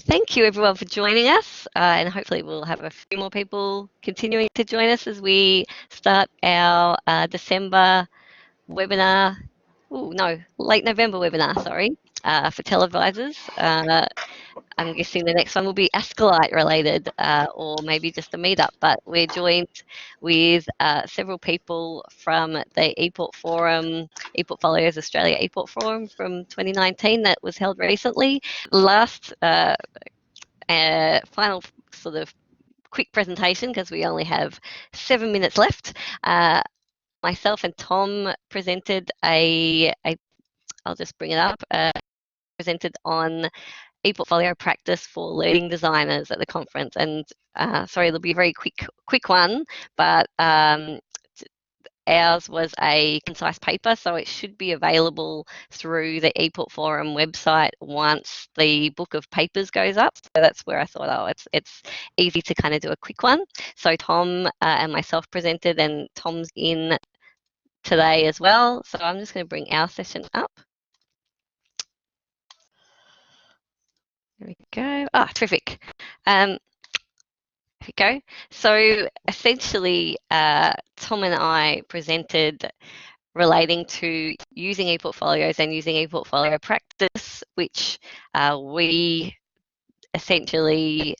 Thank you everyone for joining us, and hopefully we'll have a few more people continuing to join us as we start our December webinar. Oh no, late November webinar, sorry, for TELedvisors. I'm guessing the next one will be Ascolite related, or maybe just a meetup, but we're joined with several people from the ePortforum, ePortfolios Australia ePortforum from 2019 that was held recently. Last final sort of quick presentation, because we only have 7 minutes left. Myself and Tom presented I'll just bring it up, presented on ePortfolio practice for leading designers at the conference. And sorry, it'll be a very quick one, but ours was a concise paper, so it should be available through the ePortforum website once the book of papers goes up. So that's where I thought, oh, it's easy to kind of do a quick one. So Tom and myself presented, and Tom's in today as well. So I'm just going to bring our session up. There we go. Ah, terrific. There we go. So essentially, Tom and I presented relating to using ePortfolios and using ePortfolio practice, which we essentially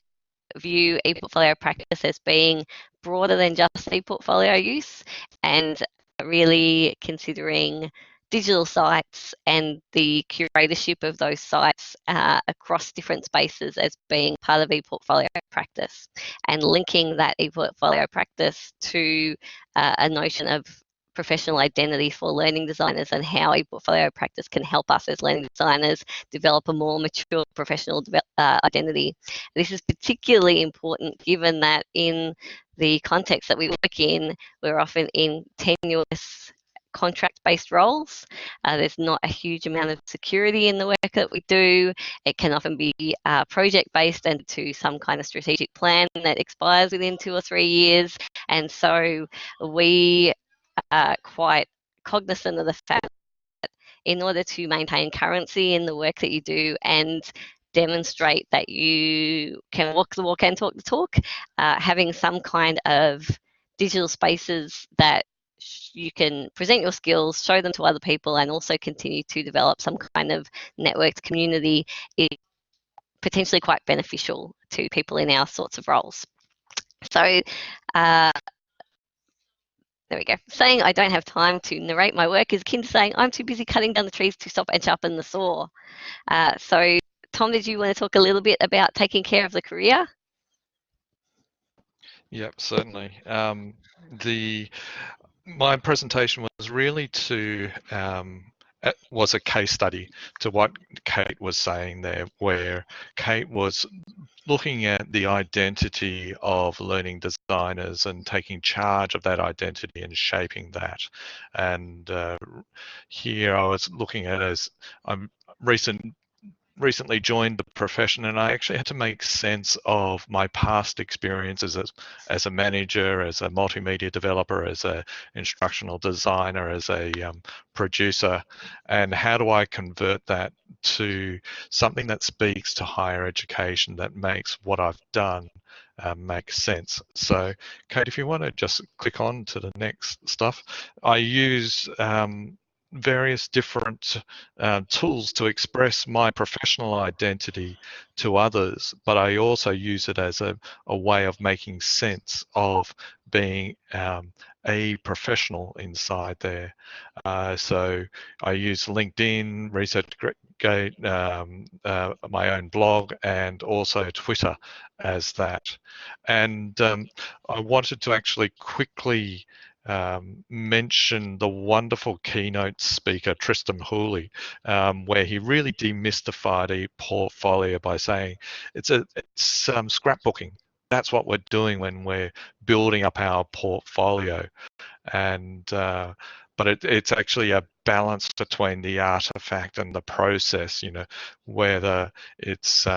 view ePortfolio practice as being broader than just ePortfolio use, and really considering digital sites and the curatorship of those sites across different spaces as being part of ePortfolio practice, and linking that ePortfolio practice to a notion of professional identity for learning designers, and how ePortfolio practice can help us as learning designers develop a more mature professional identity. This is particularly important given that in the context that we work in, we're often in tenuous contract-based roles. There's not a huge amount of security in the work that we do. It can often be project-based and to some kind of strategic plan that expires within 2 or 3 years. And so we are quite cognizant of the fact that in order to maintain currency in the work that you do and demonstrate that you can walk the walk and talk the talk, having some kind of digital spaces that you can present your skills, show them to other people, and also continue to develop some kind of networked community is potentially quite beneficial to people in our sorts of roles. So there we go. Saying I don't have time to narrate my work is akin to saying I'm too busy cutting down the trees to stop and sharpen the saw. So Tom, did you want to talk a little bit about taking care of the career? Yep, certainly. My presentation was really was a case study to what Kate was saying there, where Kate was looking at the identity of learning designers and taking charge of that identity and shaping that. And here I was looking at as I'm recently joined the profession, and I actually had to make sense of my past experiences as a manager, as a multimedia developer, as an instructional designer, as a producer, and how do I convert that to something that speaks to higher education, that makes what I've done make sense. So Kate, if you want to just click on to the next stuff. I use various different tools to express my professional identity to others, but I also use it as a way of making sense of being a professional inside there. So I use LinkedIn, ResearchGate, my own blog, and also Twitter as that. And I wanted to actually quickly mention the wonderful keynote speaker Tristan Hooley, where he really demystified ePortfolio by saying it's scrapbooking. That's what we're doing when we're building up our portfolio, and but it's actually a balance between the artifact and the process, you know, whether it's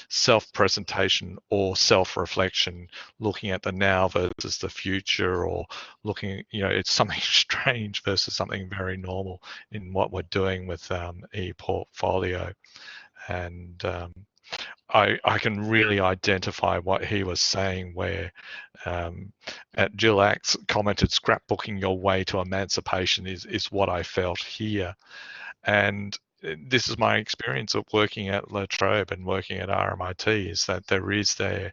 self-presentation or self-reflection, looking at the now versus the future, or looking, you know, it's something strange versus something very normal in what we're doing with ePortfolio. And I can really identify what he was saying, where Jill Axe commented, scrapbooking your way to emancipation is what I felt here. And this is my experience of working at Trobe and working at RMIT, is that there is there,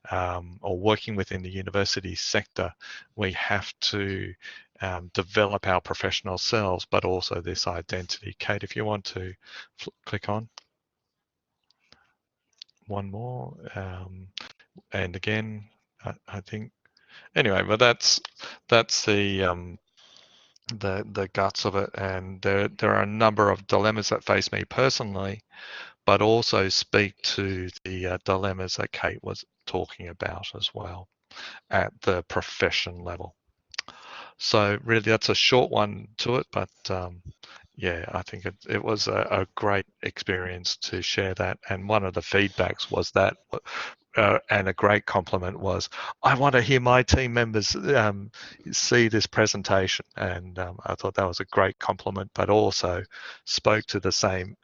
or working within the university sector, we have to develop our professional selves, but also this identity. Kate, if you want to click on one more, and again, I think, anyway, but that's the guts of it. And there are a number of dilemmas that face me personally, but also speak to the dilemmas that Kate was talking about as well at the profession level. So really, that's a short one to it, but yeah, I think it was a great experience to share that. And one of the feedbacks was that, and a great compliment was, I want to hear my team members see this presentation. And I thought that was a great compliment, but also spoke to the same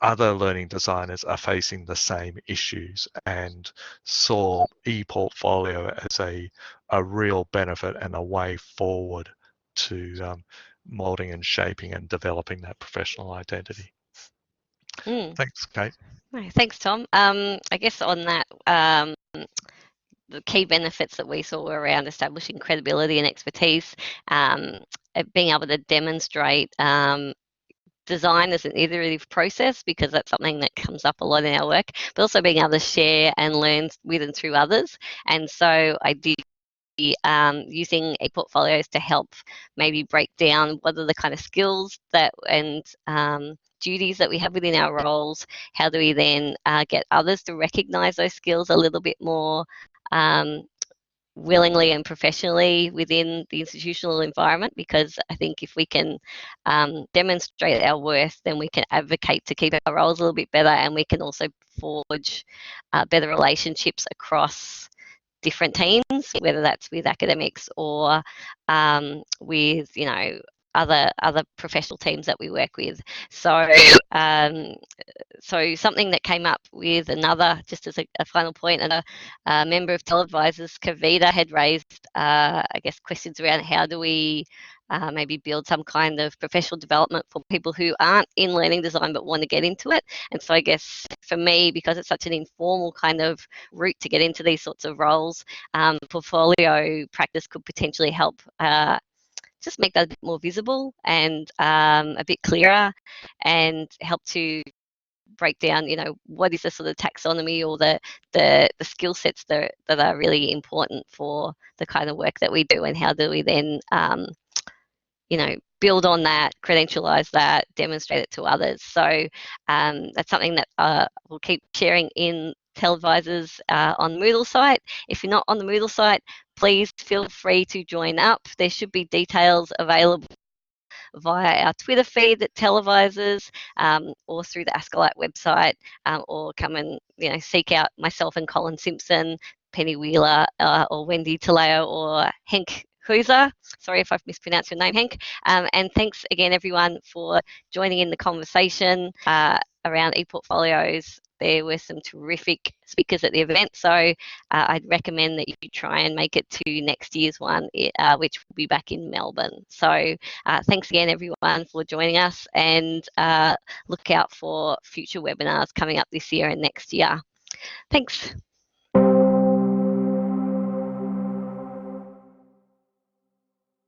other learning designers are facing the same issues, and saw ePortfolio as a real benefit and a way forward to molding and shaping and developing that professional identity. Thanks, Kate. Thanks, Tom. I guess on that, the key benefits that we saw were around establishing credibility and expertise, being able to demonstrate design as an iterative process, because that's something that comes up a lot in our work, but also being able to share and learn with and through others. And so I did using ePortfolios to help maybe break down what are the kind of skills that and duties that we have within our roles. How do we then get others to recognize those skills a little bit more willingly and professionally within the institutional environment? Because I think if we can demonstrate our worth, then we can advocate to keep our roles a little bit better, and we can also forge better relationships across different teams, whether that's with academics or with, you know, other professional teams that we work with. So so something that came up with another, just as a final point, and a member of TELedvisors, Kavita, had raised, I guess, questions around how do we maybe build some kind of professional development for people who aren't in learning design but want to get into it. And so I guess for me, because it's such an informal kind of route to get into these sorts of roles, portfolio practice could potentially help just make that a bit more visible and a bit clearer, and help to break down, you know, what is the sort of taxonomy or the skill sets that are really important for the kind of work that we do, and how do we then you know, build on that, credentialize that, demonstrate it to others. So that's something that we'll keep sharing in TELedvisors on Moodle site. If you're not on the Moodle site, please feel free to join up. There should be details available via our Twitter feed at TELedvisors, or through the Askalite website, or come and, you know, seek out myself and Colin Simpson, Penny Wheeler, or Wendy Taleo, or Henk Huizer. Sorry if I've mispronounced your name, Henk. And thanks again, everyone, for joining in the conversation around ePortfolios. There were some terrific speakers at the event, so I'd recommend that you try and make it to next year's one, which will be back in Melbourne. So thanks again, everyone, for joining us, and look out for future webinars coming up this year and next year. Thanks.